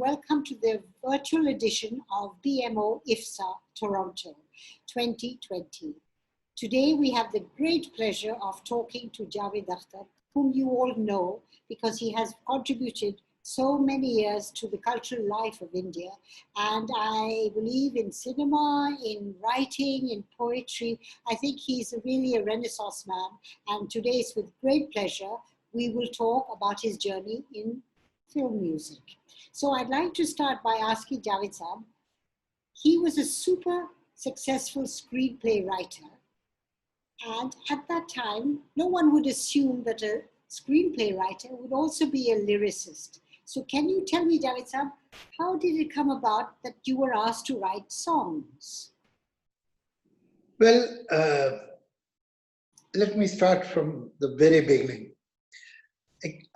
welcome to the virtual edition of BMO IFFSA Toronto 2020. Today we have the great pleasure of talking to Javed Akhtar, whom you all know because he has contributed so many years to the cultural life of India, and I believe in cinema, in writing, in poetry. I think he's really a Renaissance man, and today it's with great pleasure we will talk about his journey in film music. So I'd like to start by asking Javed Sa'ab. He was a super successful screenplay writer, and at that time, no one would assume that a screenplay writer would also be a lyricist. So can you tell me, Javed Sa'ab, how did it come about that you were asked to write songs? Well, let me start from the very beginning.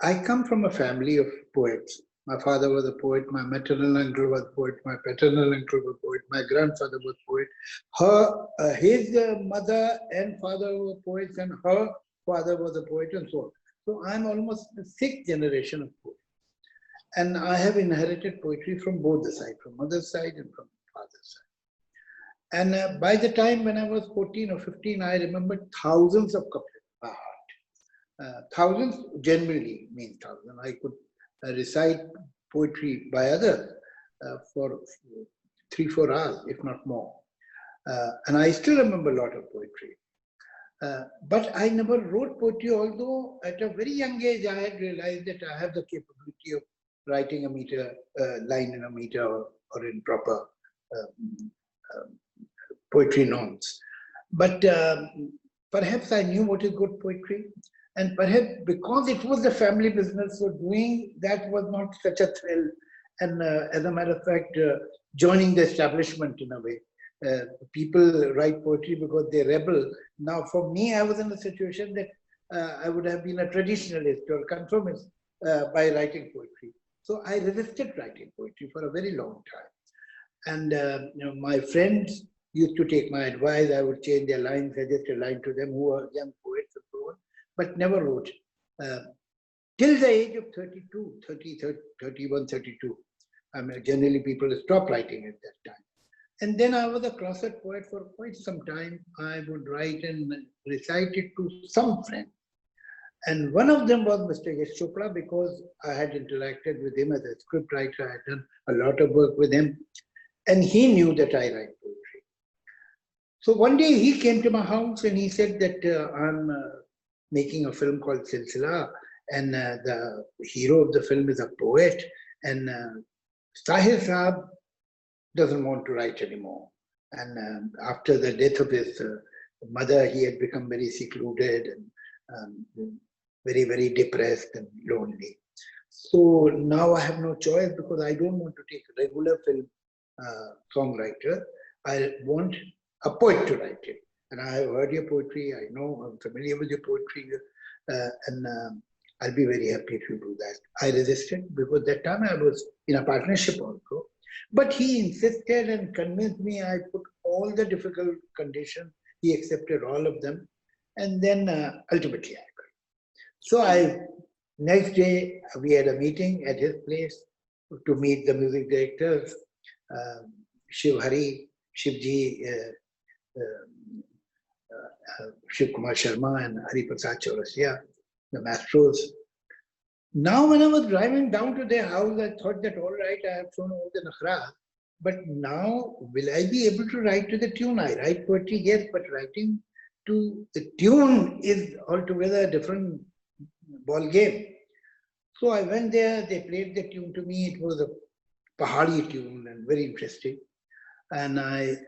I come from a family of poets. My father was a poet, my maternal uncle was a poet, my paternal uncle was a poet, my grandfather was a poet. His mother and father were poets, and her father was a poet, and so on. So I'm almost the sixth generation of poets. And I have inherited poetry from both the sides, from mother's side and from father's side. And by the time when I was 14 or 15, I remembered thousands of couplets by heart. Thousands generally means thousands. I could recite poetry by others for 3-4 hours, if not more. And I still remember a lot of poetry. But I never wrote poetry, although at a very young age I had realized that I have the capability of writing a meter, line in a meter, or in proper poetry norms. But perhaps I knew what is good poetry, and perhaps because it was a family business, so doing that was not such a thrill. And as a matter of fact, joining the establishment in a way. People write poetry because they rebel. Now for me, I was in a situation that I would have been a traditionalist or conformist by writing poetry. So I resisted writing poetry for a very long time. And my friends used to take my advice. I would change their lines, suggest a line to them who were young poets and so on, but never wrote. Till the age of 32, 30, 31, 32. I mean, generally people stop writing at that time. And then I was a closet poet for quite some time. I would write and recite it to some friends. And one of them was Mr. Yash Chopra, because I had interacted with him as a script writer. I had done a lot of work with him. And he knew that I write poetry. So one day he came to my house and he said that I'm making a film called Silsila. And the hero of the film is a poet. And Sahir Saab doesn't want to write anymore. And after the death of his mother, he had become very secluded and very, very depressed and lonely. So now I have no choice because I don't want to take a regular film songwriter. I want a poet to write it. And I have heard your poetry. I know, I'm familiar with your poetry. And I'll be very happy if you do that. I resisted because that time I was in a partnership also. But he insisted and convinced me. I put all the difficult conditions. He accepted all of them. And then ultimately I got. So next day we had a meeting at his place to meet the music directors, Shiv Hari, Shivji, Shiv Kumar Sharma and Hari Prasad Chaurasia, the maestros. Now when I was driving down to their house, I thought that all right, I have shown all the nakhras, but now will I be able to write to the tune? I write poetry, yes, but writing to the tune is altogether a different ball game. So I went there, they played the tune to me. It was a Pahari tune and very interesting. And at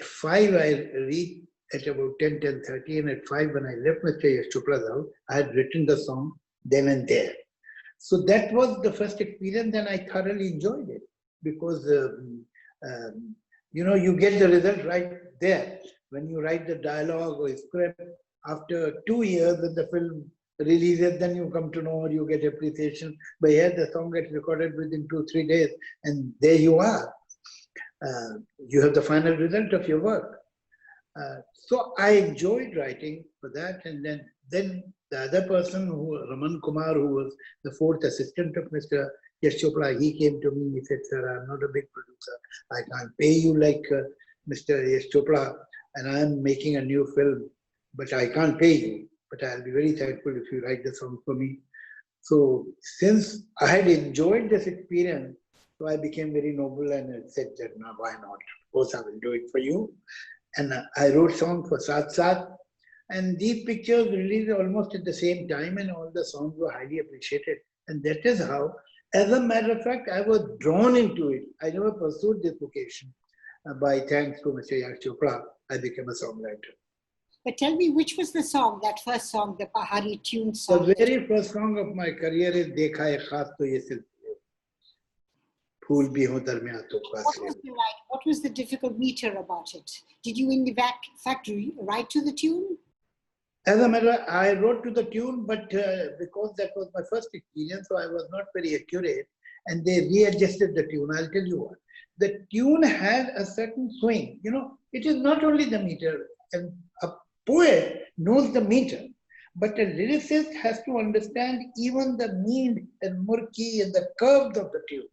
5, I reached at about 10:30, and at 5 when I left Mr. Yash Chopra's house, I had written the song then and there. So that was the first experience, and I thoroughly enjoyed it because, you get the result right there. When you write the dialogue or script, after 2 years when the film releases, then you come to know or you get appreciation. But here the song gets recorded within 2-3 days, and there you are. You have the final result of your work. So I enjoyed writing for that, and then The other person, Raman Kumar, who was the fourth assistant of Mr. Yash Chopra, he came to me, he said, sir, I'm not a big producer. I can't pay you like Mr. Yash Chopra, and I'm making a new film, but I can't pay you. But I'll be very thankful if you write the song for me. So since I had enjoyed this experience, so I became very noble and I said that, no, why not? Of course, I will do it for you. And I wrote songs for Saath Saath. And these pictures released almost at the same time, and all the songs were highly appreciated. And that is how, as a matter of fact, I was drawn into it. I never pursued this vocation. By thanks to Mr. Yash Chopra, I became a songwriter. But tell me, which was the song, that first song, the Pahari tune song? The very first song of my career is Dekha Hai Khas To Ye Silsile. Phool Bhi Ho Darmiyan To Khas. What was the difficult meter about it? Did you in fact write to the tune? As a matter, I wrote to the tune, but because that was my first experience, so I was not very accurate, and they readjusted the tune. I'll tell you what. The tune had a certain swing. You know, it is not only the meter, and a poet knows the meter, but a lyricist has to understand even the mean and murky and the curves of the tune,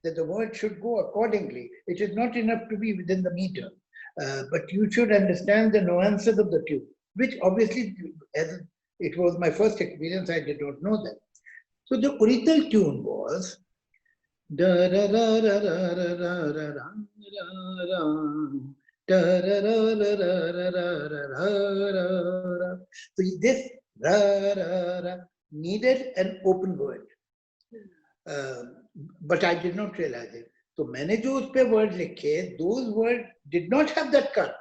that the word should go accordingly. It is not enough to be within the meter, but you should understand the nuances of the tune, which obviously, as it was my first experience, I did not know that. So the original tune was da ra ra ra ra ra ra ra ra da ra ra ra ra ra ra ra ra. So this ra ra ra needed an open word, but I did not realize it. So मैंने जो उस पे word लिखे, those words did not have that cut.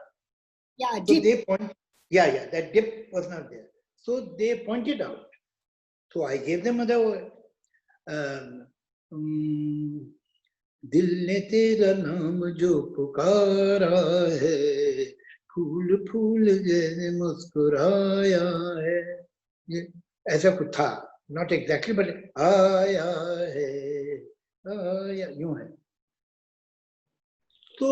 Yeah, so they point. Yeah, that dip was not there. So they pointed out. So I gave them another word. दिल ने तेरा नाम जो पुकारा है, फूल फूल जैसे मुस्कुराया है, ये ऐसा कुछ था, not exactly, but आया है, आया यूं है. So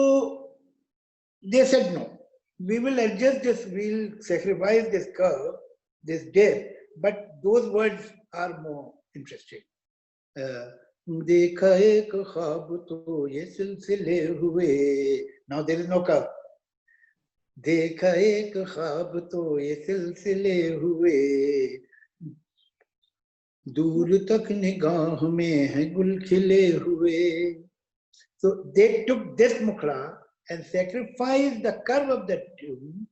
they said no. We will adjust this, we'll sacrifice this curve, this dip, but those words are more interesting. देखा एक ख्वाब तो ये सिलसिले हुए. Now there is no curve. देखा एक ख्वाब तो ये सिलसिले हुए, दूर तक निगाह में है गुल खिले हुए. So they took this mukhra and sacrificed the curve of the tune,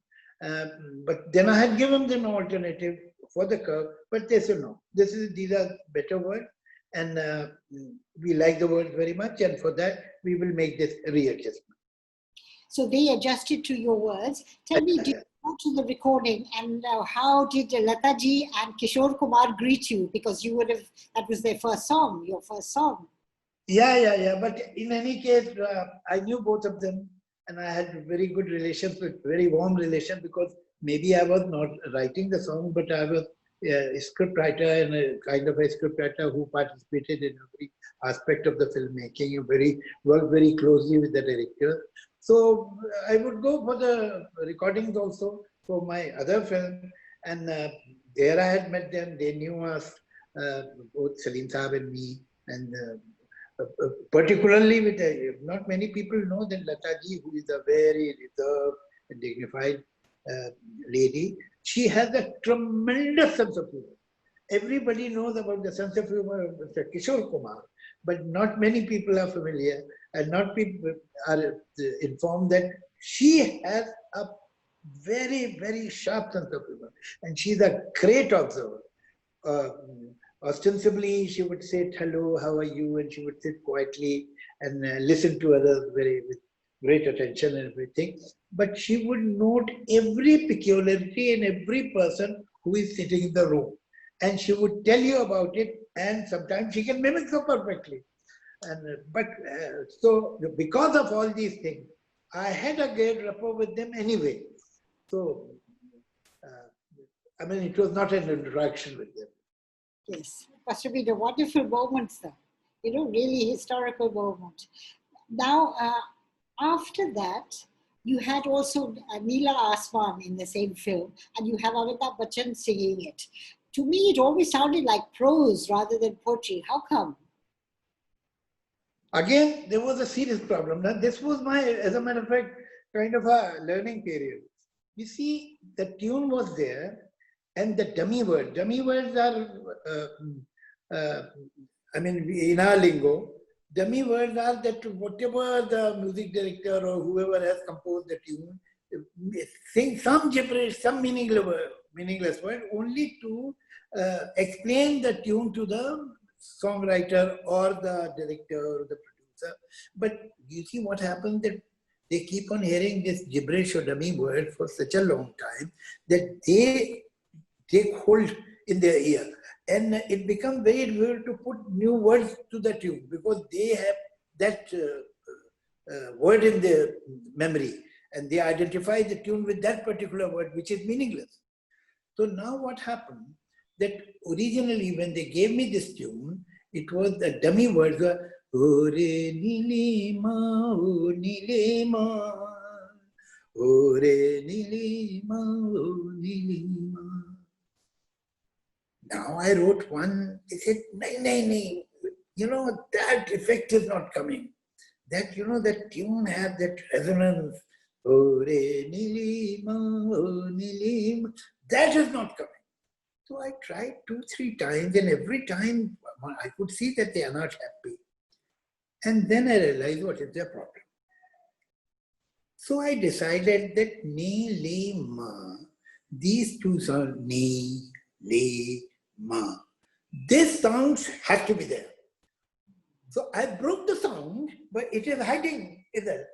but then I had given them an alternative for the curve, but they said no, these are better words, and we like the words very much, and for that we will make this readjustment. So they adjusted to your words. Tell me, did you go to the recording, and how did Lataji and Kishore Kumar greet you? Because you would have, that was their first song, your first song. Yeah. But in any case, I knew both of them, and I had very good relations, very warm relations, because maybe I was not writing the song, but I was a script writer and a kind of a script writer who participated in every aspect of the filmmaking, worked very closely with the director. So I would go for the recordings also for my other film, and there I had met them. They knew us, both Salim Saab and me, and particularly with not many people know that Lataji, who is a very reserved and dignified lady, she has a tremendous sense of humor. Everybody knows about the sense of humor of Mr. Kishore Kumar, but not many people are familiar, and not people are informed that she has a very, very sharp sense of humor, and she's a great observer. Ostensibly, she would say, hello, how are you? And she would sit quietly and listen to others with great attention and everything. But she would note every peculiarity in every person who is sitting in the room. And she would tell you about it, and sometimes she can mimic so perfectly. So because of all these things, I had a great rapport with them anyway. So, I mean, it was not an interaction with them. Yes, it must have been a wonderful moment, sir. Really historical moment. Now, after that, you had also Neela Asman in the same film, and you have Amitabh Bachchan singing it. To me, it always sounded like prose rather than poetry. How come? Again, there was a serious problem. Now, this was my, as a matter of fact, kind of a learning period. You see, the tune was there, and the dummy words are, I mean, in our lingo, dummy words are that whatever the music director or whoever has composed the tune, sing some gibberish, some meaningless word, only to explain the tune to the songwriter or the director or the producer. But you see what happens, that they keep on hearing this gibberish or dummy word for such a long time that they take hold in their ear. And it becomes very difficult to put new words to the tune because they have that word in their memory and they identify the tune with that particular word, which is meaningless. So now what happened, that originally when they gave me this tune, it was the dummy words were Ore Nilima, O Nilima, Ore Nilima, O Nilima. Now I wrote one, I said, nay, you know, that effect is not coming. That, you know, that tune has that resonance. Ore Nilima, O Nilima. That is not coming. So I tried 2-3 times, and every time I could see that they are not happy. And then I realized what is their problem. So I decided that ni, li, ma, these two sounds, ni, li, ma. This sound has to be there. So I broke the sound, but it is hiding either.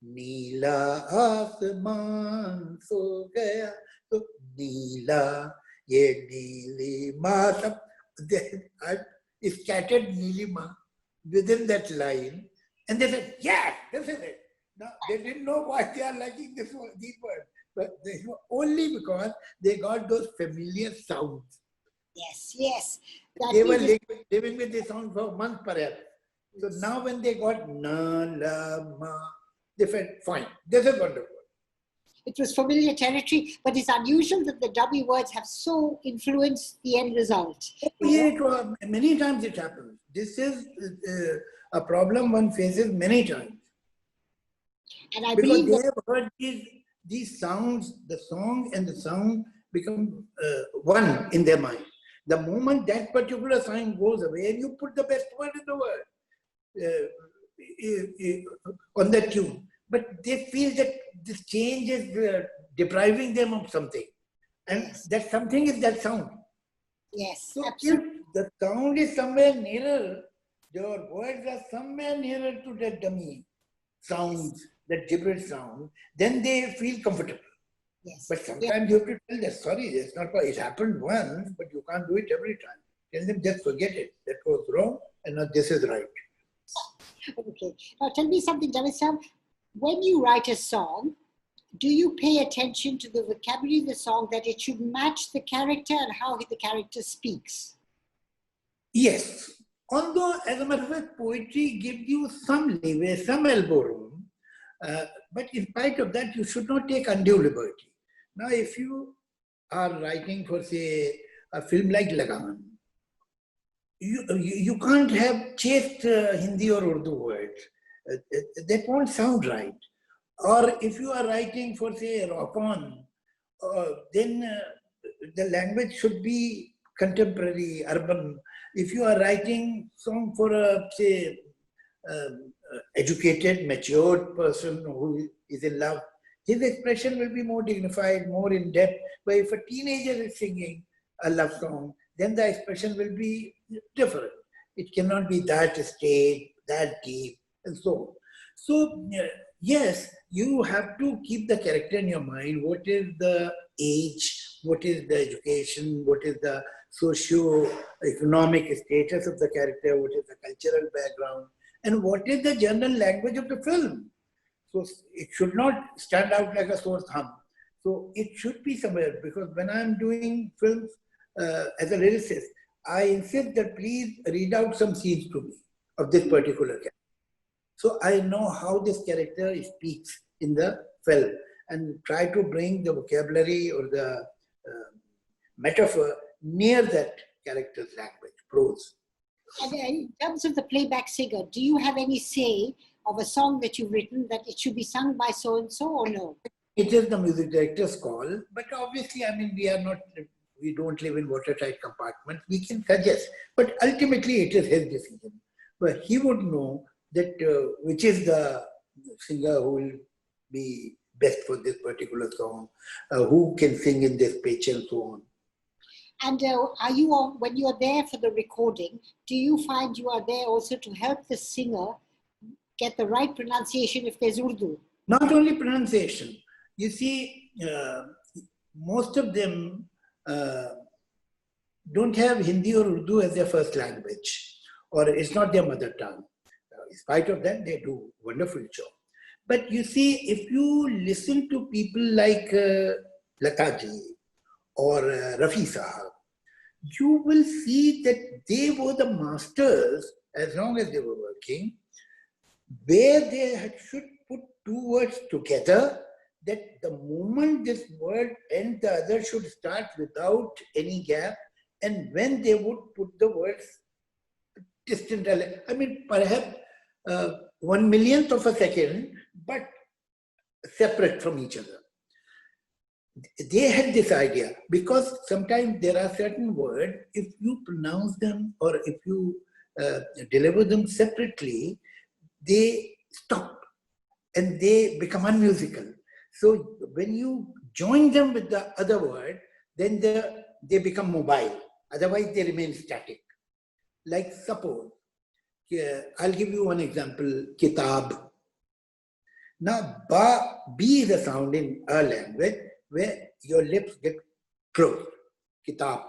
Neela asman so gaya. So Neela, ye Neeli ma. I scattered Neeli ma within that line. And they said, yeah, this is it. Now, they didn't know why they are liking these words. But they were only because they got those familiar sounds. Yes. They were living with this sound for a month perhaps. So now when they got na, la, ma, they felt fine. This is wonderful. It was familiar territory, but it's unusual that the dummy words have so influenced the end result. Yeah, many times it happens. This is a problem one faces many times. And I because believe they have heard these sounds, the song and the sound become one in their mind. The moment that particular sound goes away, you put the best word in the world on that tune. But they feel that this change is depriving them of something. And that something is that sound. Yes, so absolutely. If the sound is somewhere nearer, your words are somewhere nearer to that dummy sounds, that gibberish sound, then they feel comfortable. Yes. But sometimes you have to tell them, sorry, it's not, it happened once, but you can't do it every time. Tell them, just forget it. That was wrong, and now this is right. Okay. Now tell me something, Javed Sa'ab. When you write a song, do you pay attention to the vocabulary of the song, that it should match the character and how the character speaks? Yes. Although, as a matter of fact, poetry gives you some leeway, some elbow room, but in spite of that, you should not take undue liberty. Now, if you are writing for, say, a film like Lagan, you can't have chaste Hindi or Urdu words. That won't sound right. Or if you are writing for, say, rock-on, then the language should be contemporary, urban. If you are writing song for a, say, educated, matured person who is in love, his expression will be more dignified, more in-depth. But if a teenager is singing a love song, then the expression will be different. It cannot be that straight, that deep, and so on. So, yes, you have to keep the character in your mind. What is the age? What is the education? What is the socio-economic status of the character? What is the cultural background? And what is the general language of the film? So it should not stand out like a sore thumb. So it should be somewhere, because when I'm doing films as a lyricist, I insist that please read out some scenes to me of this particular character. So I know how this character speaks in the film and try to bring the vocabulary or the metaphor near that character's language, prose. And in terms of the playback singer, do you have any say of a song that you've written that it should be sung by so-and-so or no? It is the music director's call, but obviously, I mean, we don't live in watertight compartments. We can suggest, but ultimately it is his decision. But he would know that which is the singer who will be best for this particular song, who can sing in this pitch and so on. And when you are there for the recording, do you find you are there also to help the singer get the right pronunciation if there's Urdu? Not only pronunciation. You see, most of them don't have Hindi or Urdu as their first language, or it's not their mother tongue. In spite of that, they do a wonderful job. But you see, if you listen to people like Lataji or Rafi Sa'ab, you will see that they were the masters as long as they were working, where they should put two words together, that the moment this word ends, the other should start without any gap, and when they would put the words distant, I mean, perhaps 1/1,000,000th of a second, but separate from each other. They had this idea, because sometimes there are certain words, if you pronounce them or if you deliver them separately, they stop and they become unmusical. So when you join them with the other word, then they become mobile. Otherwise, they remain static. Like suppose, I'll give you one example, kitab. Now, B is a sound in our language where your lips get closed, kitab.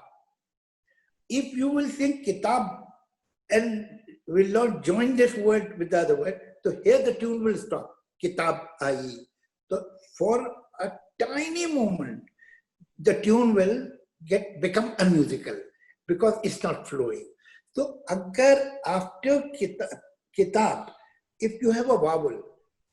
If you will sing kitab and will not join this word with the other word, so here the tune will stop, kitab ai. So for a tiny moment, the tune will become unmusical because it's not flowing. So after kitab, if you have a vowel,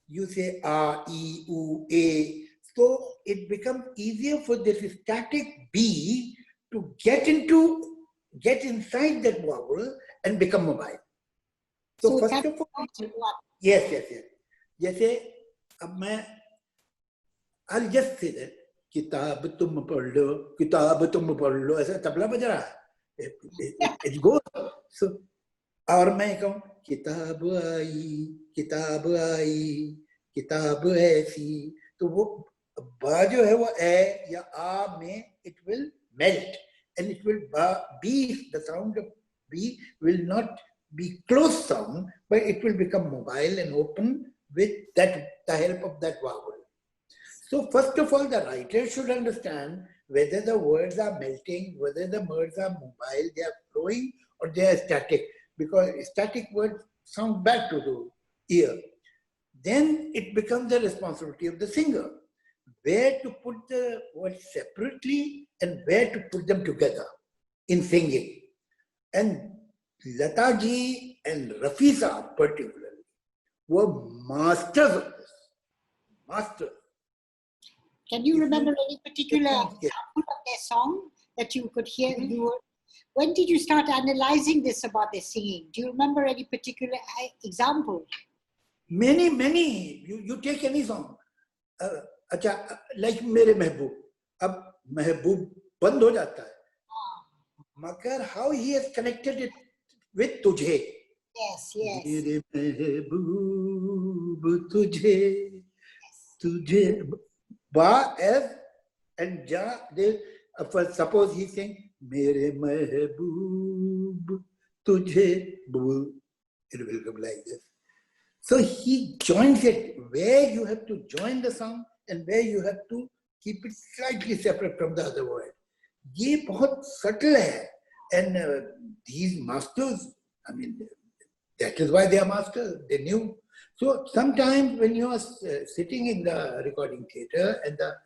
you say a, e, u, a, so it becomes easier for this static B to get inside that vowel and become mobile. So first of all, yes. Jैसे अब I'll just say that किताब तुम पढ़ लो ऐसा तबला बज रहा है. It goes. So और मैं कहूँ किताब आई किताब ऐसी, तो वो बा जो है वो ए या आ में it will melt and it will be the sound of B will not be closed sound, but it will become mobile and open with the help of that vowel. So first of all, the writer should understand whether the words are melting, whether the words are mobile, they are flowing, or they are static, because static words sound bad to the ear. Then it becomes the responsibility of the singer, where to put the words separately and where to put them together in singing. And Lataji and Rafi Sa'ab particularly were masters of this. Masters. Can you remember any particular example of their song that you could hear? When did you start analyzing this about their singing? Do you remember any particular example? Many. You take any song. Like Mere Mehboob. Ab Mehboob band ho jata hai. Magar how he has connected it with Tujhe. Yes. Mere Mehboob Tujhe. Ba, F, and Ja, suppose he sings, Mere Mehboob Tujhe Boo. It will come like this. So he joins it where you have to join the song and where you have to keep it slightly separate from the other word. Ye bahut subtle hai. And these masters, I mean, that is why they are masters. They knew. So sometimes when you are sitting in the recording theater and the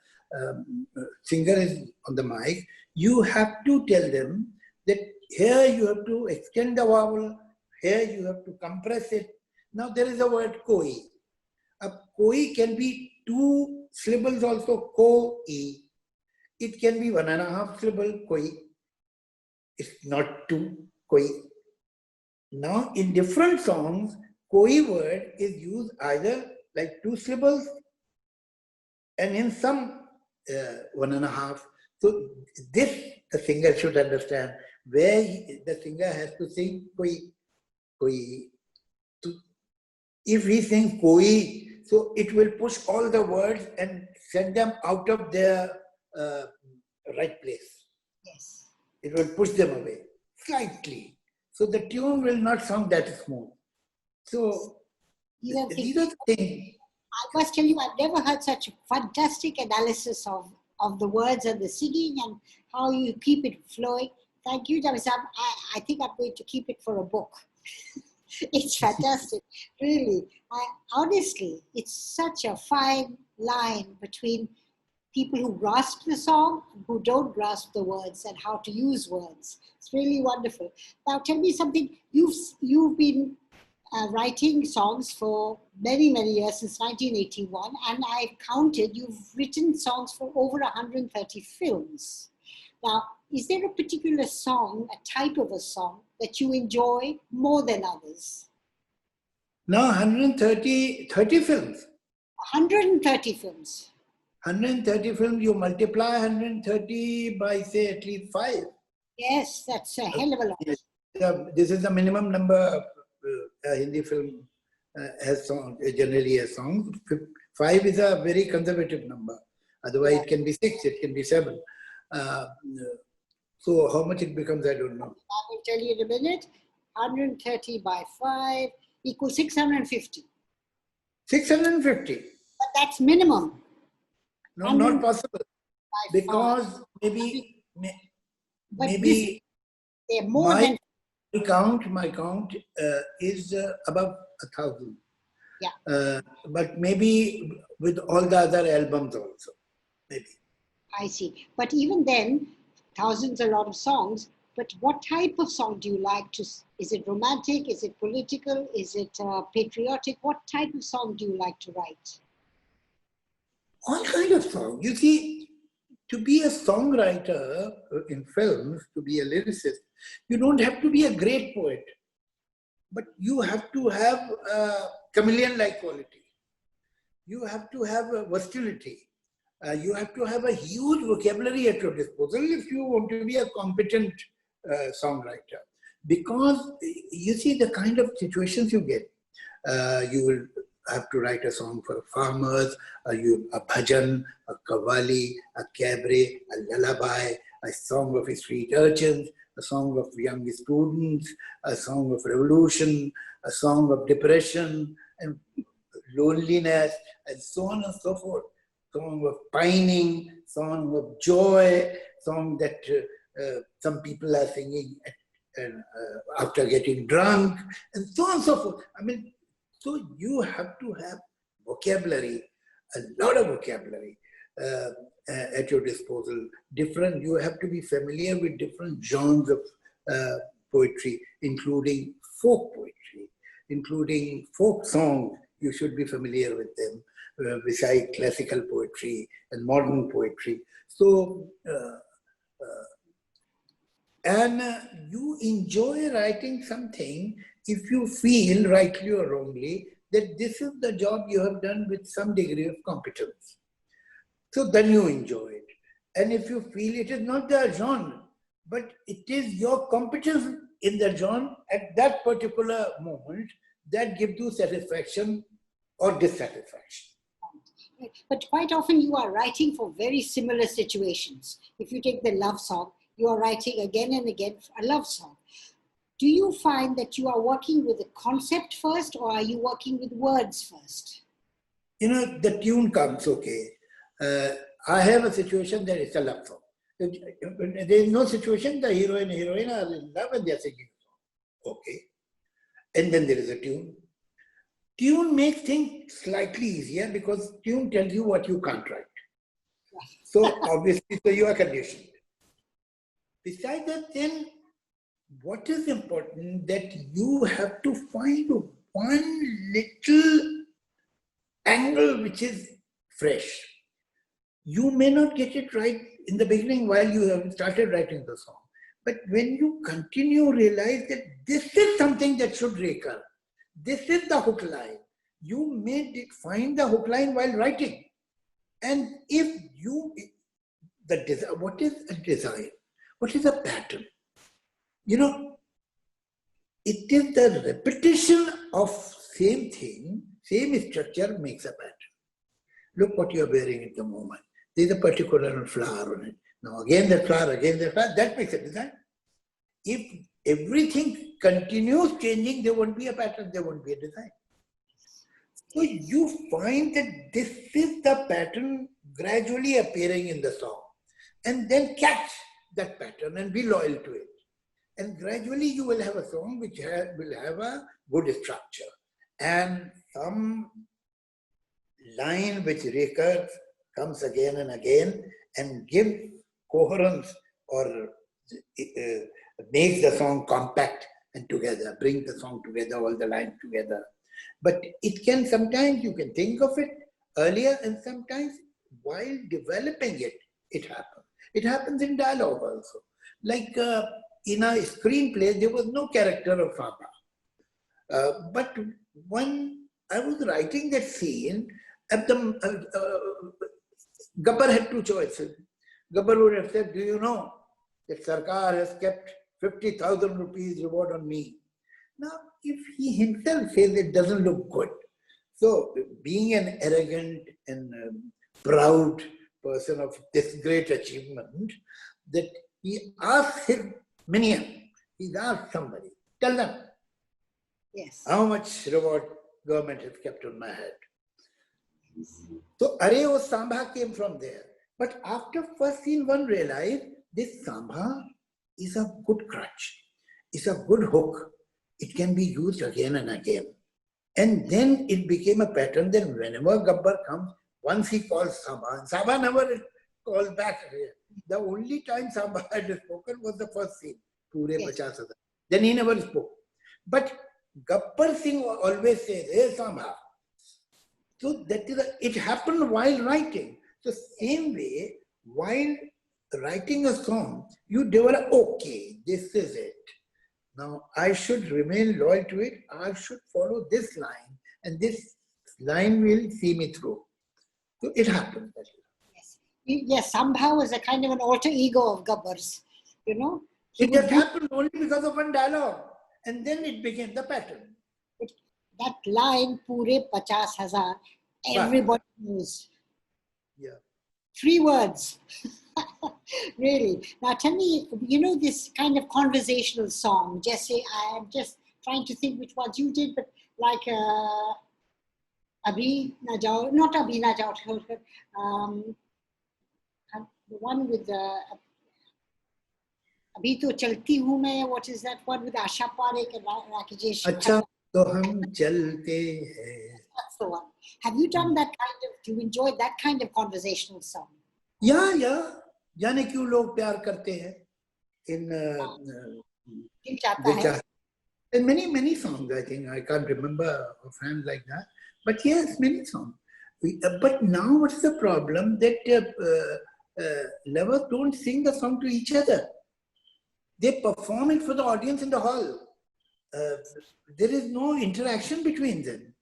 singer is on the mic, you have to tell them that here you have to extend the vowel, here you have to compress it. Now there is a word koi. Koi can be two syllables also, ko-i. It can be 1.5 syllable, koi. It's not to koi. Now, in different songs, koi word is used either like 2 syllables and in some 1.5. So this the singer should understand, where the singer has to sing koi, koi. If he sings koi, so it will push all the words and send them out of their right place. Yes. It will push them away slightly. So the tune will not sound that smooth. So these are the things. I must tell you, I've never heard such a fantastic analysis of the words and the singing and how you keep it flowing. Thank you, Javed Sa'ab. I think I'm going to keep it for a book. It's fantastic, really. Honestly, it's such a fine line between people who grasp the song and who don't grasp the words and how to use words. It's really wonderful. Now, tell me something. You've been writing songs for many, many years, since 1981, and I've counted, you've written songs for over 130 films. Now, is there a particular song, a type of a song, that you enjoy more than others? Now 130 films. 130 films. 130 films, you multiply 130 by, say, at least 5. Yes, that's a hell of a lot. This is the minimum number a Hindi film has song, generally has songs. 5 is a very conservative number. Otherwise, it can be 6, it can be 7. So how much it becomes, I don't know. I will tell you in a minute. 130 by 5 equals 650. 650? But that's minimum. No, not possible. Because maybe they're more than... My count is above 1,000. Yeah. But maybe with all the other albums also, maybe. I see. But even then, thousands, a lot of songs. But what type of song do you like to? Is it romantic? Is it political? Is it patriotic? What type of song do you like to write? All kind of songs. You see, to be a songwriter in films, to be a lyricist, you don't have to be a great poet, but you have to have a chameleon-like quality. You have to have a versatility. You have to have a huge vocabulary at your disposal if you want to be a competent songwriter. Because you see the kind of situations you get. You will have to write a song for farmers, a bhajan, a kawali, a cabaret, a lullaby, a song of street urchins, a song of young students, a song of revolution, a song of depression and loneliness, and so on and so forth. Song of pining, song of joy, song that some people are singing after getting drunk, and so on and so forth. I mean, so you have to have vocabulary, a lot of vocabulary at your disposal. You have to be familiar with different genres of poetry, including folk poetry, including folk songs. You should be familiar with them, beside classical poetry and modern poetry. So, you enjoy writing something if you feel, rightly or wrongly, that this is the job you have done with some degree of competence. So then you enjoy it. And if you feel it is not the genre, but it is your competence in the genre at that particular moment that gives you satisfaction or dissatisfaction. But quite often you are writing for very similar situations. If you take the love song, you are writing again and again a love song. Do you find that you are working with the concept first, or are you working with words first? You know, the tune comes, okay. I have a situation that it's a love song. There is no situation, the hero and heroine are in love and they are singing a song. Okay. And then there is a tune. Tune makes things slightly easier because tune tells you what you can't write. So obviously, so you are conditioned. Besides that, then, what is important that you have to find one little angle which is fresh. You may not get it right in the beginning while you have started writing the song, But when you continue, realize that this is something that should recur. This is the hook line. You may find the hook line while writing. And if you, what is a design? What is a pattern? You know, it is the repetition of same thing, same structure makes a pattern. Look what you're wearing at the moment. There's a particular flower on it. Now again that flower, that makes a design. If everything continues changing, there won't be a pattern, there won't be a design. So you find that this is the pattern gradually appearing in the song. And then catch that pattern and be loyal to it. And gradually you will have a song which will have a good structure. And some line which recurs, comes again and again, and gives coherence or makes the song compact and together, bring the song together, all the lines together. But it can sometimes, you can think of it earlier, and sometimes while developing it, it happens. It happens in dialogue also. Like in a screenplay, there was no character of Samba. But when I was writing that scene, Gabbar had two choices. Gabbar would have said, do you know that Sarkar has kept 50,000 rupees reward on me? Now, if he himself says it doesn't look good, so being an arrogant and proud person of this great achievement, that he asked his minion, he asked somebody, tell them, yes, how much reward government has kept on my head. So Areo Sambha came from there. But after first scene, one realized this Sambha is a good crutch, it's a good hook. It can be used again and again. And then it became a pattern that whenever Gabbar comes, once he calls Sambha, and Sambha never calls back. The only time Sambha had spoken was the first scene, Pure 50,000. Then he never spoke. But Gabbar Singh always says, hey Sambha. So that is it happened while writing. So same way, while writing a song, you develop, okay, this is it. Now I should remain loyal to it. I should follow this line, and this line will see me through. So it happened. Yes, yes. Somehow is a kind of an alter ego of Gabbar's, you know. It just happened only because of one dialogue, and then it became the pattern. That line, Pure 50,000, everybody knows. Yeah. 3 words. Really. Now tell me, you know, this kind of conversational song, just say, I am just trying to think which ones you did, but like Abhi Na Jao, not Abhi Na Jao, the one with the Abhi To Chalti Hu Main, what is that one with Asha Parekh and Rakesh? Acha to hum chalte hain. That's the one. Have you done that kind of, do you enjoy that kind of conversational song? Yeah. जाने क्यों लोग प्यार करते हैं in Dil Chahta Hai. and many songs. I think I can't remember offhand like that, but yes, many songs. But now what's the problem that lovers don't sing the song to each other. They perform it for the audience in the hall. There is no interaction between them.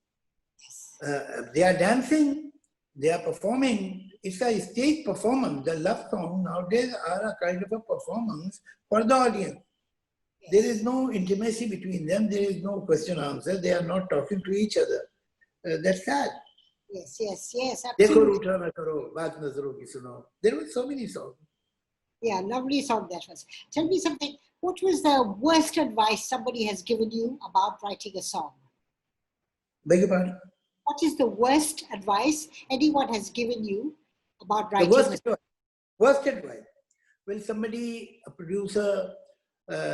They are dancing, they are performing. It's a stage performance. The love songs nowadays are a kind of a performance for the audience. There is no intimacy between them. There is no question answer. They are not talking to each other. That's sad. Yes, absolutely. There were so many songs. Yeah, lovely song that was. Tell me something. What was the worst advice somebody has given you about writing a song? Beg your pardon? What is the worst advice anyone has given you about writing a song? Worst advice. Well, somebody, a producer,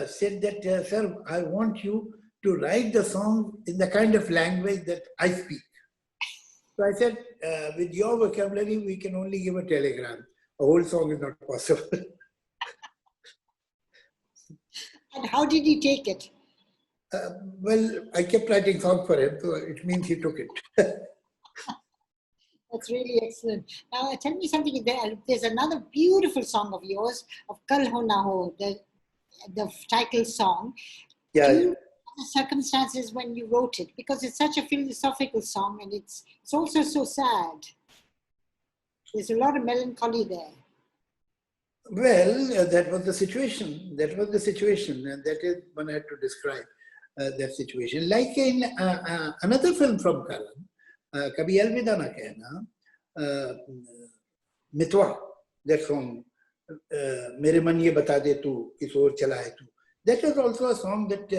said that, sir, I want you to write the song in the kind of language that I speak. So I said, with your vocabulary, we can only give a telegram. A whole song is not possible. And how did he take it? Well, I kept writing songs for him, so it means he took it. That's really excellent. Now, tell me something. There's another beautiful song of yours, of Kal Ho Na Ho. the title song. Yeah, Do yeah. you know the circumstances when you wrote it? Because it's such a philosophical song, and it's also so sad. There's a lot of melancholy there. Well, that was the situation. That was the situation, and that is one had to describe that situation. Like in another film from Karan, Kabhi Alvida Na Kehna, Mitwa, that song, Mere Man Ye Bata De Tu, Kis Aur Chala Hai Tu. That is also a song that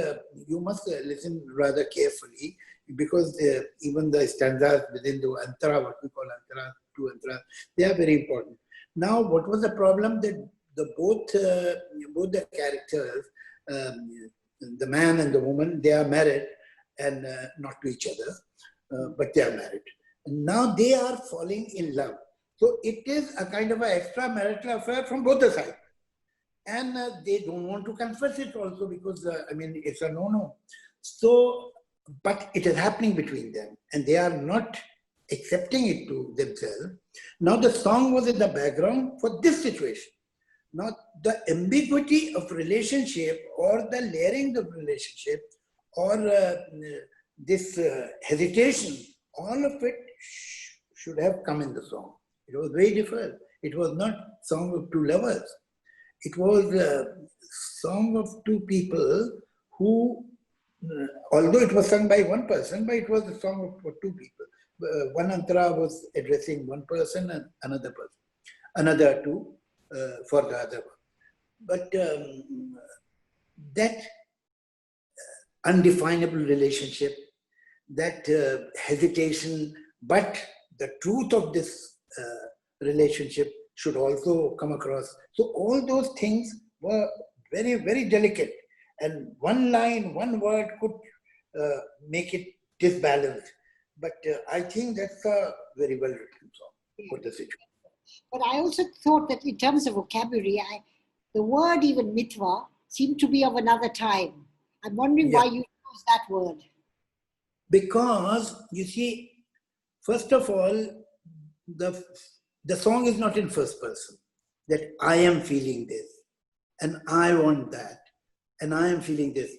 you must listen rather carefully, because even the stanzas within the antara, what we call antara, two antara, they are very important. Now, what was the problem? That both the characters, the man and the woman, they are married, and not to each other, but they are married. And now they are falling in love. So it is a kind of an extramarital affair from both the sides. And they don't want to confess it also, because, I mean, it's a no-no. So, but it is happening between them, and they are not accepting it to themselves. Now the song was in the background for this situation. Now the ambiguity of relationship, or the layering of relationship, or this hesitation, all of it should have come in the song. It was very different. It was not song of two lovers. It was a song of two people who, although it was sung by one person, but it was a song of two people. One antara was addressing one person and another person, another two for the other one. But that undefinable relationship, that hesitation, but the truth of this relationship should also come across. So all those things were very, very delicate. And one line, one word could make it disbalanced. But I think that's a very well written song for the situation. But I also thought that in terms of vocabulary, the word even mitwa seemed to be of another time. I'm wondering why you chose that word. Because, you see, first of all, the song is not in first person, that I am feeling this, and I want that, and I am feeling this.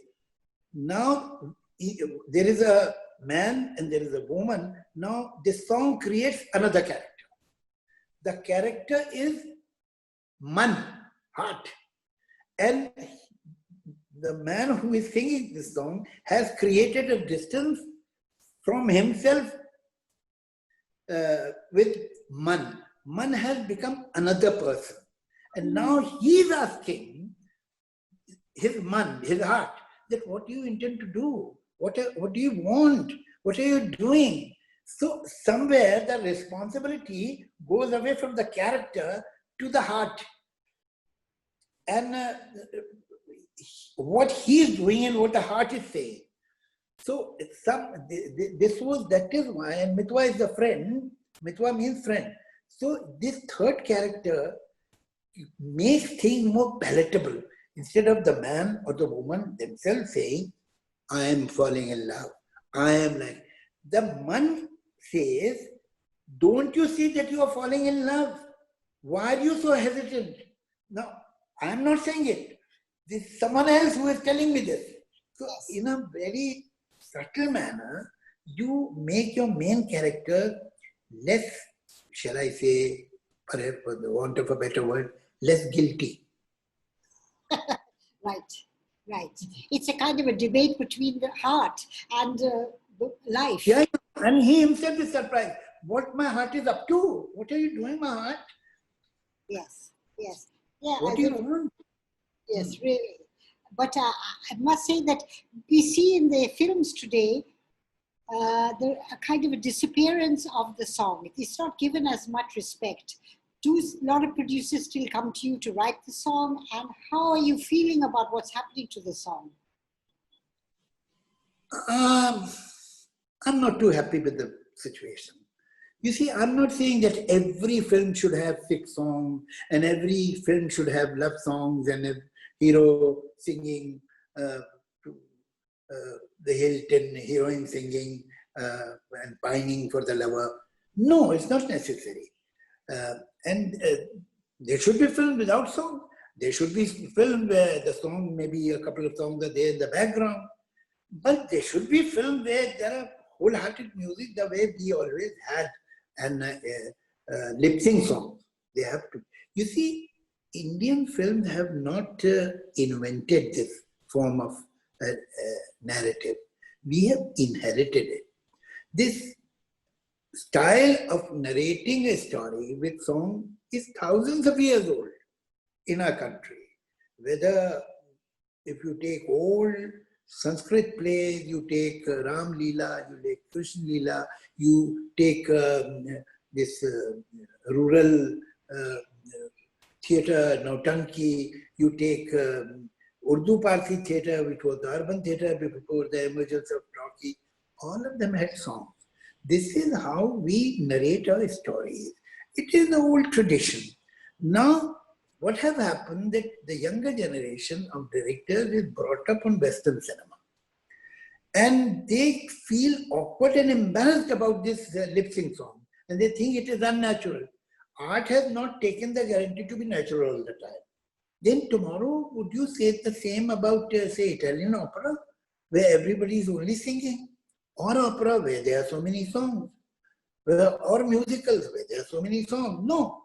Now, there is a man and there is a woman. Now, this song creates another character. The character is man, heart. And the man who is singing this song has created a distance from himself with man. Man has become another person. And now he is asking his man, his heart, that what do you intend to do? What do you want? What are you doing? So somewhere the responsibility goes away from the character to the heart. And what he is doing and what the heart is saying. So that is why, and mitwa is the friend. Mitwa means friend. So this third character makes things more palatable. Instead of the man or the woman themselves saying, I am falling in love, I am like, the man says, don't you see that you are falling in love? Why are you so hesitant? Now, I am not saying it. There's someone else who is telling me this. So in a very subtle manner, you make your main character less, shall I say, perhaps for the want of a better word, less guilty. Right. It's a kind of a debate between the heart and life. Yeah, and he himself is surprised. What my heart is up to? What are you doing, my heart? Yes. Yeah. What do you want? Yes, really. But I must say that we see in the films today a kind of a disappearance of the song. It's not given as much respect. Do a lot of producers still come to you to write the song? And how are you feeling about what's happening to the song? I'm not too happy with the situation. You see, I'm not saying that every film should have 6 songs and every film should have love songs and a hero singing to the hilt and heroine singing and pining for the lover. No, it's not necessary. And there should be films without song. There should be film where the song, maybe a couple of songs are there in the background, but there should be film where there are wholehearted music the way we always had, and lip sync songs. They have to. You see, Indian films have not invented this form of narrative. We have inherited it. This style of narrating a story with song is thousands of years old in our country. Whether if you take old Sanskrit plays, you take Ram Leela, you take Krishna Leela, you take this rural theatre, Nautanki, you take Urdu Parsi theatre, which was the urban theatre before the emergence of talkie, all of them had songs. This is how we narrate our stories. It is the old tradition. Now, what has happened that the younger generation of directors is brought up on Western cinema. And they feel awkward and embarrassed about this lip sync song. And they think it is unnatural. Art has not taken the guarantee to be natural all the time. Then tomorrow, would you say the same about, say, Italian opera, where everybody is only singing? Or opera, where there are so many songs? Or musicals, where there are so many songs? No.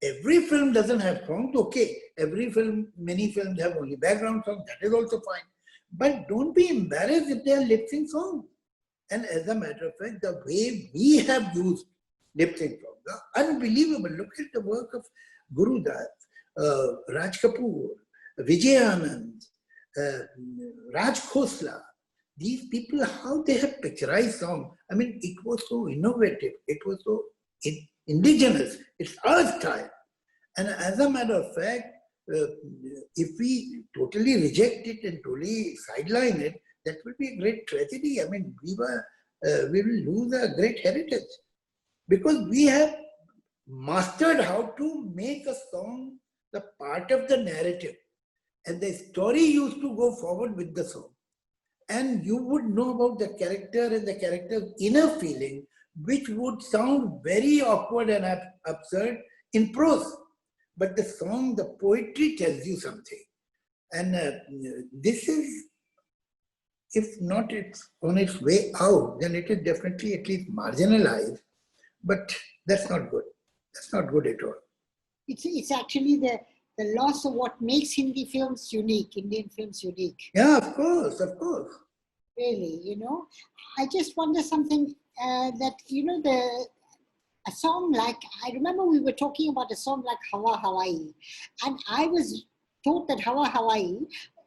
Every film doesn't have songs, okay. Every film, many films have only background songs, that is also fine. But don't be embarrassed if they are lip sync songs. And as a matter of fact, the way we have used lip sync songs are unbelievable. Look at the work of Guru Das, Raj Kapoor, Vijay Anand, Raj Khosla. These people, how they have picturized songs. I mean, it was so innovative. It was so indigenous. It's our style. And as a matter of fact, if we totally reject it and totally sideline it, that will be a great tragedy. I mean, we will lose a great heritage. Because we have mastered how to make a song the part of the narrative. And the story used to go forward with the song. And you would know about the character and the character's inner feeling, which would sound very awkward and absurd in prose. But the song, the poetry tells you something. And this is, if not it's on its way out, then it is definitely at least marginalized. But that's not good. That's not good at all. It's actually the loss of what makes Hindi films unique, Indian films unique. Yeah, of course, of course. Really, you know. I just wonder something that, you know, a song like, I remember we were talking about a song like Hawa Hawaii, and I was thought that Hawa Hawaii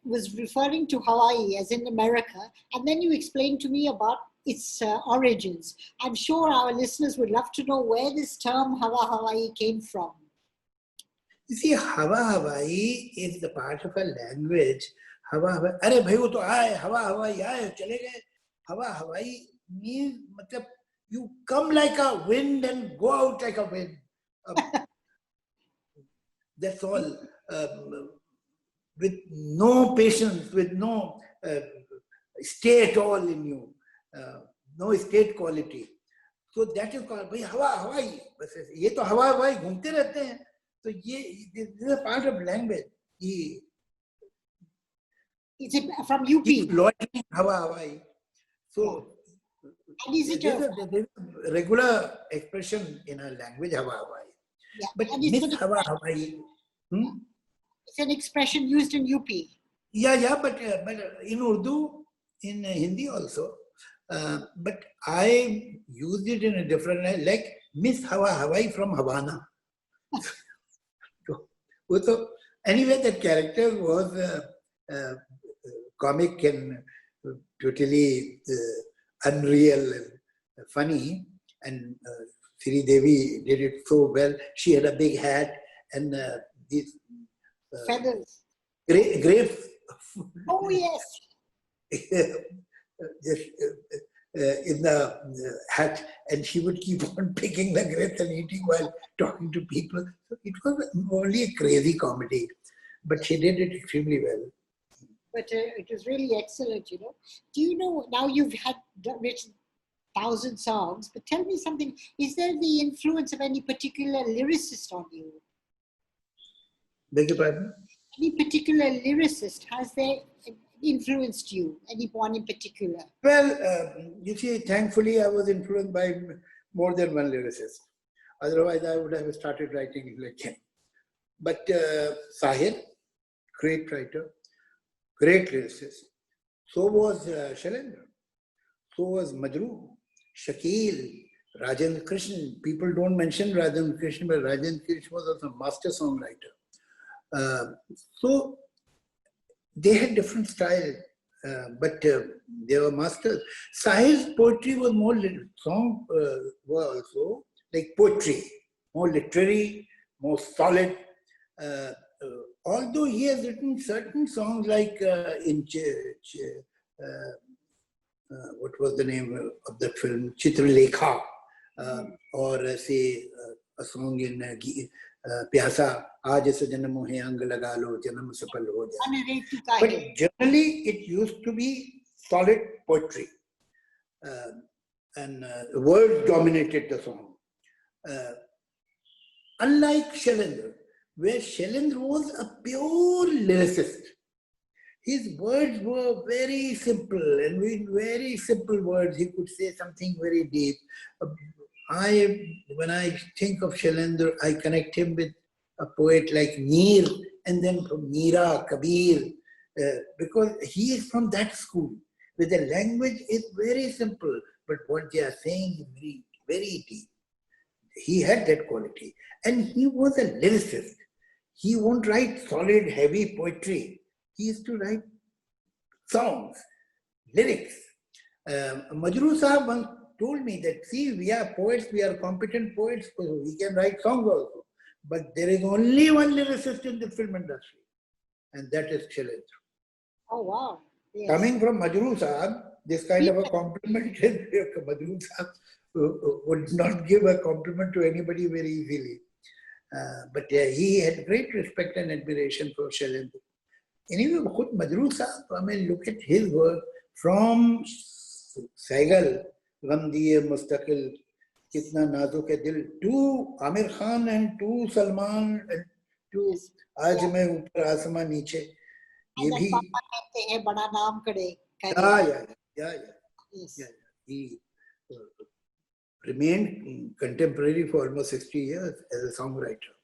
was referring to Hawaii as in America, and then you explained to me about its origins. I'm sure our listeners would love to know where this term Hawa Hawaii came from. You see, Hawa Hawaii is the part of a language. Hawa Hawaii, अरे भाई वो तो आए, हवा हवाई आए, चले गए. Hawa Hawaii means, मतलब, you come like a wind and go out like a wind. That's all. With no patience, with no stay at all in you, no state quality. So that is called, भाई हवा हवाई. बस ये तो हवा हवाई घूमते रहते हैं. So this is a part of language. Is it from UP? Hawa Hawaii. So and is it there's a regular expression in our language, Hawa Hawaii. Yeah. But Miss Hawa Hawaii. It's an expression used in UP. Yeah, but in Urdu, in Hindi also. But I used it in a different way, like Miss Hawa Hawaii from Havana. So anyway, that character was comic and totally unreal and funny. And Sri Devi did it so well. She had a big hat and these feathers. Grapes. Oh, yes. In the hat, and she would keep on picking the grapes and eating while talking to people. So it was only a crazy comedy, but she did it extremely well. But it was really excellent, you know. Do you know, now you've written 1,000 songs, but tell me something, is there the influence of any particular lyricist on you? Beg your pardon? Any particular lyricist, has they influenced you? Anyone in particular? Well, you see, thankfully, I was influenced by more than one lyricist. Otherwise, I would have started writing like him. But Sahir, great writer, great lyricist. So was Shailendra. So was Majru, Shakil, Rajendra Krishnan. People don't mention Rajendra Krishnan, but Rajendra Krishnan was also a master songwriter. So they had different style, but they were masters. Sahir's poetry was more song were also like poetry, more literary, more solid. Although he has written certain songs like what was the name of that film, Chitralekha, or say a song in Pyasa, Aaj Sajanam Mohe Ang Laga Lo, Janam Safal Ho Jaye. But generally, it used to be solid poetry, and words dominated the song. Unlike Shailendra, where Shailendra was a pure lyricist. His words were very simple, and with very simple words, he could say something very deep. When I think of Shailendra, I connect him with a poet like Mir, and then from Mira, Kabir, because he is from that school, where the language is very simple, but what they are saying is very, very deep. He had that quality, and he was a lyricist. He won't write solid, heavy poetry. He used to write songs, lyrics. Majru Sahab once told me that, see, we are poets, we are competent poets, so we can write songs also. But there is only one lyricist in the film industry, and that is Shailendra. Oh, wow. Yes. Coming from Majru Sahab, this kind of a compliment, Majru Sahab would not give a compliment to anybody very easily. But he had great respect and admiration for Shailendra. Anyway, Majru Sahab, I mean, look at his work from Saigal, Gam Diye Mustaqil, Kitna Nazuk Hai Dil, to Amir Khan and to Salman and to Aaj Main Upar Asman Niche. He remained contemporary for almost 60 years as a songwriter.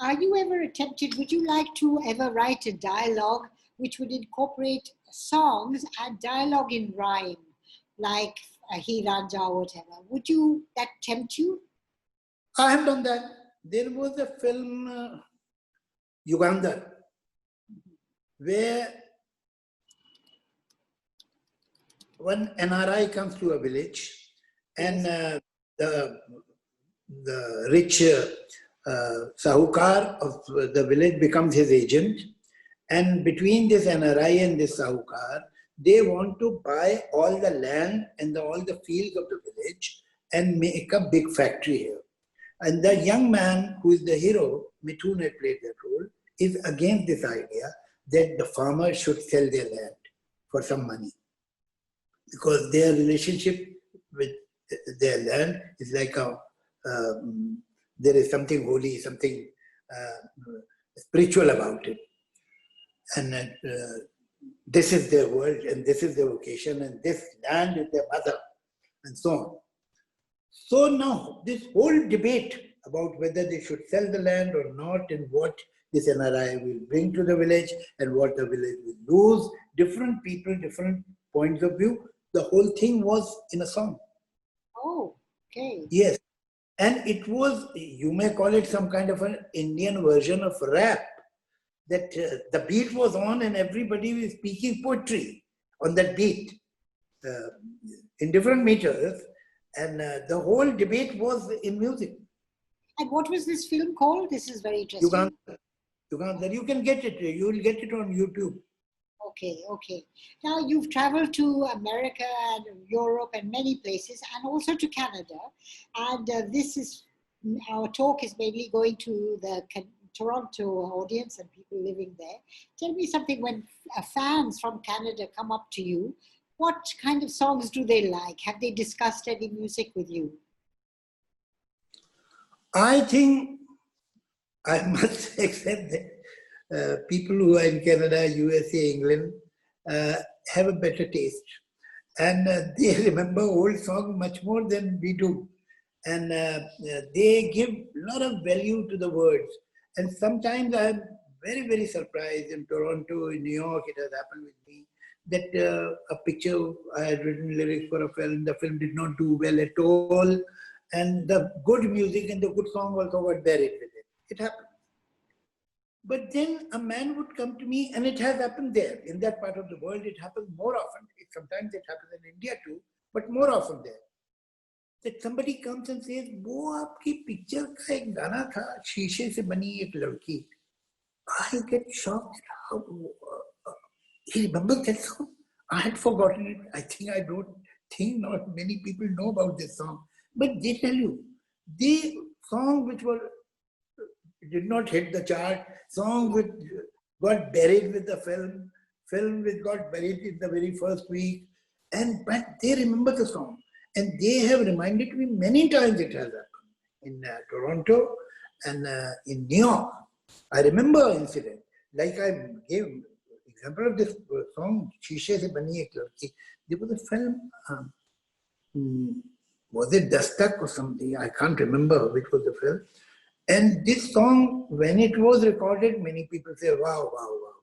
Are you ever attempted, would you like to ever write a dialogue which would incorporate songs and dialogue in rhyme, like He Ranja or whatever? Would that tempt you? I have done that. There was a film, Uganda, where one NRI comes to a village, and the rich Sahukar of the village becomes his agent, and between this NRI and this Sahukar, they want to buy all the land and all the fields of the village and make a big factory here. And the young man who is the hero, Mithun had played that role, is against this idea that the farmers should sell their land for some money, because their relationship with their land is like there is something holy, something spiritual about it. And this is their world, and this is their vocation, and this land is their mother, and so on. So now, this whole debate about whether they should sell the land or not, and what this NRI will bring to the village, and what the village will lose, different people, different points of view, the whole thing was in a song. Oh, okay. Yes. And it was, you may call it some kind of an Indian version of rap, that the beat was on and everybody was speaking poetry on that beat in different meters, and the whole debate was in music. And what was this film called? This is very interesting. Uganda. You can get it. You will get it on YouTube. Okay, okay. Now you've traveled to America and Europe and many places, and also to Canada. And our talk is mainly going to the Toronto audience and people living there. Tell me something, when fans from Canada come up to you, what kind of songs do they like? Have they discussed any music with you? I think I must accept that people who are in Canada, USA, England have a better taste. And they remember old songs much more than we do. And they give a lot of value to the words. And sometimes I'm very, very surprised in Toronto, in New York, it has happened with me, that a picture, I had written lyrics for a film, the film did not do well at all. And the good music and the good song also got buried with it. It happened. But then a man would come to me, and it has happened there. In that part of the world, it happens more often. Sometimes it happens in India too, but more often there. That somebody comes and says, "वो आपकी picture का एक गाना था, शीशे से बनी एक लड़की." I get shocked. How he remembers that song. I had forgotten it. I don't think not many people know about this song. But they tell you, the song which did not hit the chart, song which got buried with the film which got buried in the very first week, but they remember the song. And they have reminded me many times it has happened. In Toronto and in New York. I remember incident. Like I gave example of this song, Shishe Se Bani Ek Ladki. There was a film, was it Dastak or something? I can't remember which was the film. And this song, when it was recorded, many people say, wow, wow, wow.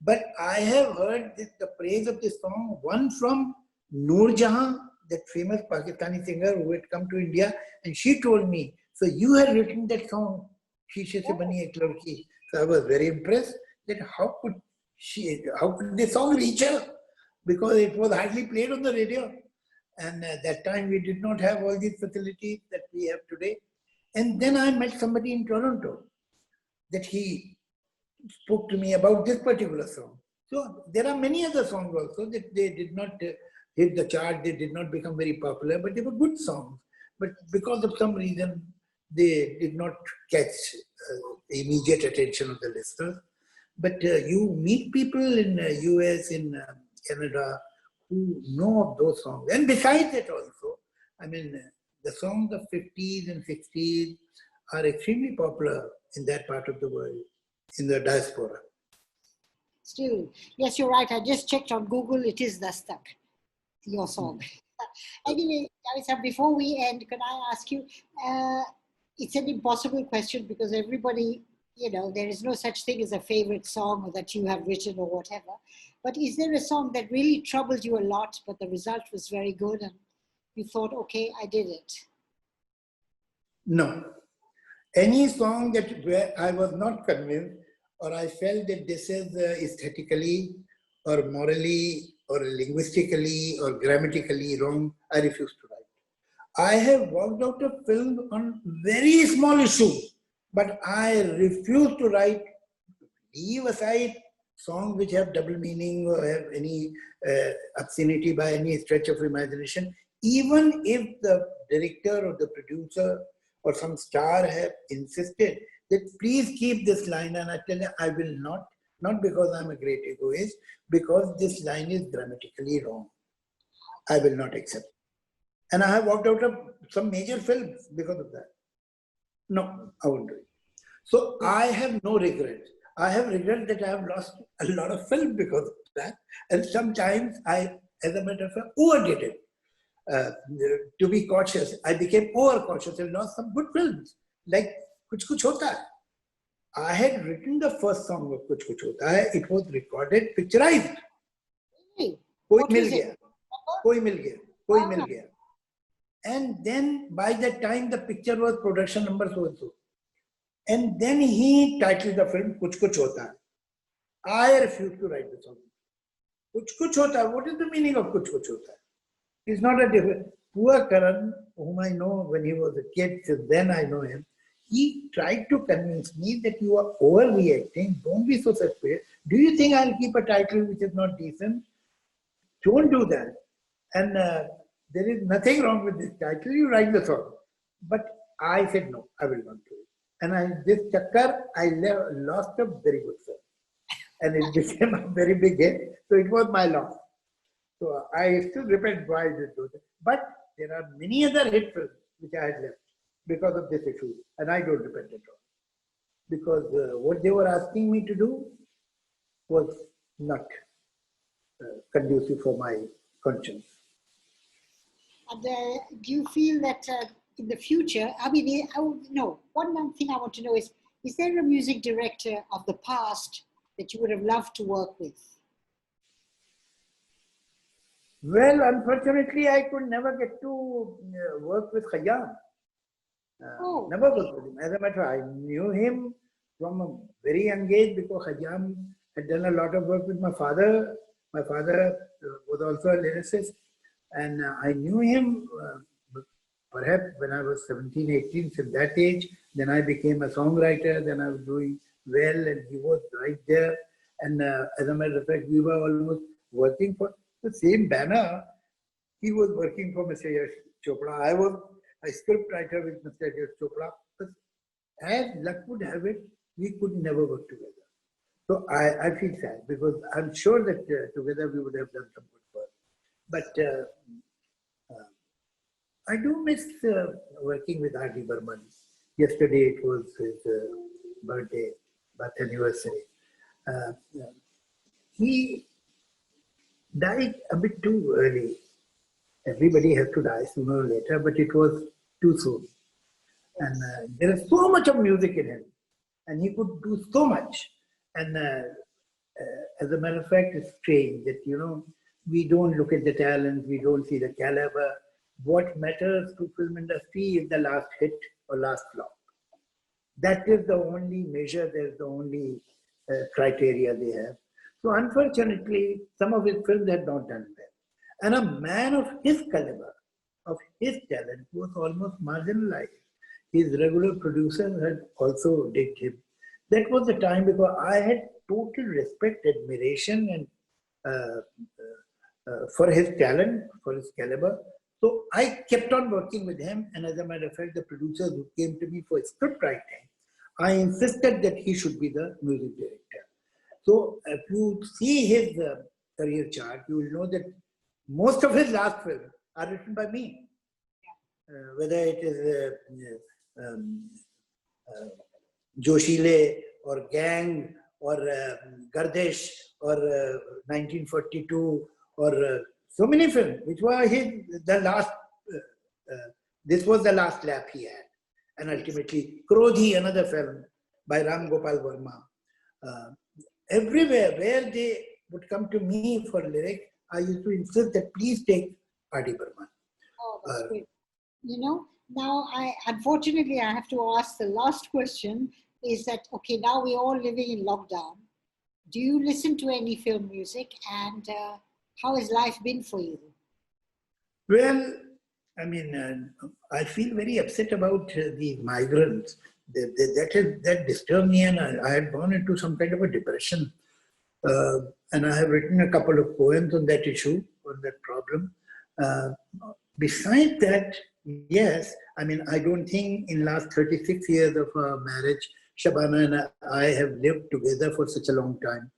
But I have heard the praise of this song, one from Noor Jahan, that famous Pakistani singer who had come to India, and she told me, so you had written that song, Shishe Se Bani Ek Ladki. So I was very impressed that how could this song reach her? Because it was hardly played on the radio. And that time we did not have all these facilities that we have today. And then I met somebody in Toronto that he spoke to me about this particular song. So there are many other songs also that they did not hit the chart, they did not become very popular, but they were good songs. But because of some reason, they did not catch the immediate attention of the listeners. But you meet people in US, in Canada, who know of those songs. And besides that also, I mean, the songs of 50s and 60s are extremely popular in that part of the world, in the diaspora. Still, yes, you're right. I just checked on Google. It is Dastak, your song. Anyway, Javed, before we end, can I ask you, it's an impossible question because everybody, there is no such thing as a favorite song or that you have written or whatever. But is there a song that really troubled you a lot, but the result was very good and you thought, okay, I did it? No. Any song where I was not convinced or I felt that this is aesthetically or morally or linguistically or grammatically wrong, I refuse to write. I have walked out of film on very small issues, but I refuse to write, leave aside songs which have double meaning or have any obscenity by any stretch of imagination. Even if the director or the producer or some star have insisted that please keep this line, and I tell you, I will not because I'm a great egoist, because this line is grammatically wrong. I will not accept it. And I have walked out of some major films because of that. No, I won't do it. So I have no regrets. I have regret that I have lost a lot of film because of that. And sometimes I, as a matter of fact, overdid it. To be cautious, I became over-cautious and lost some good films, like Kuch Kuch Hota Hai. I had written the first song of Kuch Kuch Hota Hai. It was recorded, picturized. Koi mil gaya, koi mil gaya, koi mil gaya. And then by that time, the picture was production number so and so. And then he titled the film Kuch Kuch Hota Hai. I refused to write the song. Kuch Kuch Hota Hai. What is the meaning of Kuch Kuch Hota Hai? It's not a different. Poor Karan, whom I know when he was a kid, since then I know him, he tried to convince me that you are overreacting, don't be so suspicious. Do you think I'll keep a title which is not decent? Don't do that. And there is nothing wrong with this title, you write the song. But I said no, I will not do it. And this chakkar, I lost a very good film. And it became a very big hit, so it was my loss. So I still repent why I did do that. But there are many other hit films which I had left because of this issue, and I don't repent at all. because what they were asking me to do was not conducive for my conscience. And do you feel that in the future, I mean, no, one thing I want to know is there a music director of the past that you would have loved to work with? Well, unfortunately, I could never get to work with Khayyam. Never worked with him. As a matter, I knew him from a very young age because Khayyam had done a lot of work with my father. My father was also a lyricist, and I knew him perhaps when I was 17, 18, so that age. Then I became a songwriter, then I was doing well, and he was right there. And as a matter of fact, we were almost working for the same banner. He was working for Mr. Yash Chopra. I was a script writer with Mr. Yash Chopra. But as luck would have it, we could never work together. So I feel sad because I'm sure that together we would have done some good work. But I do miss working with R.D. Burman. Yesterday it was his birthday anniversary. He died a bit too early. Everybody has to die sooner or later, but it was too soon. And there is so much of music in him, and he could do so much. And as a matter of fact, it's strange that, we don't look at the talent, we don't see the caliber. What matters to film industry is the last hit or last flop. That is the only measure, that's the only criteria they have. So unfortunately, some of his films had not done well. And a man of his caliber, of his talent, was almost marginalized. His regular producers had also digged him. That was the time because I had total respect, admiration, and for his talent, for his caliber. So I kept on working with him, and as a matter of fact, the producers who came to me for script writing, I insisted that he should be the music director. So if you see his career chart, you will know that most of his last films are written by me. Whether it is Joshile or Gang or Gardish or 1942 or so many films, which were the last, this was the last lap he had. And ultimately, Krodhi, another film by Ram Gopal Verma. Everywhere where they would come to me for lyrics, I used to insist that please take R.D. Burman. Oh, that's great. Now unfortunately, I have to ask the last question is that, okay, now we're all living in lockdown. Do you listen to any film music, and how has life been for you? Well, I mean, I feel very upset about the migrants. That disturbed me, and I had gone into some kind of a depression. And I have written a couple of poems on that issue, on that problem. Besides that, yes, I mean, I don't think in last 36 years of our marriage, Shabana and I have lived together for such a long time.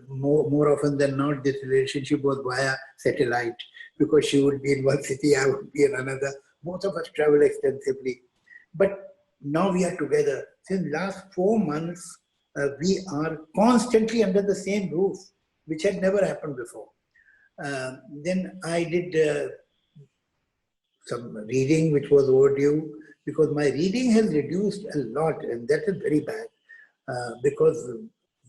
More often than not, this relationship was via satellite, because she would be in one city, I would be in another. Both of us travel extensively. But now we are together. Since last 4 months, we are constantly under the same roof, which had never happened before. Then I did some reading, which was overdue, because my reading has reduced a lot, and that is very bad. Because,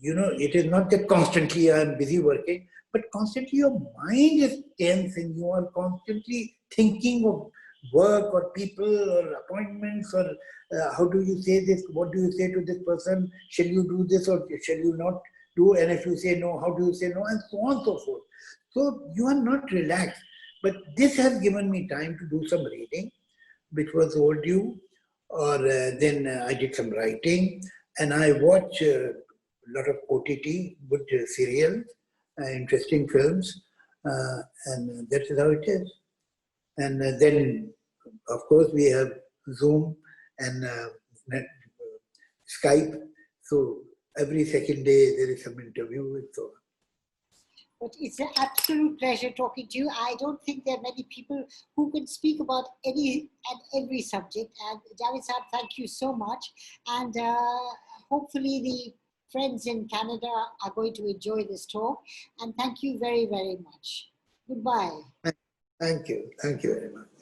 it is not that constantly I'm busy working, but constantly your mind is tense and you are constantly thinking of work or people or appointments or how do you say this, what do you say to this person, shall you do this or shall you not do, and if you say no, how do you say no, and so on and so forth. So you are not relaxed. But this has given me time to do some reading, which was overdue, or then I did some writing, and I watch a lot of OTT, good serials, interesting films, and that is how it is. And then, of course, we have Zoom and Skype. So every second day there is some interview and so on. But it's an absolute pleasure talking to you. I don't think there are many people who can speak about any and every subject. And Javed Sa'ab, thank you so much. And hopefully the friends in Canada are going to enjoy this talk. And thank you very, very much. Goodbye. Thank you. Thank you very much.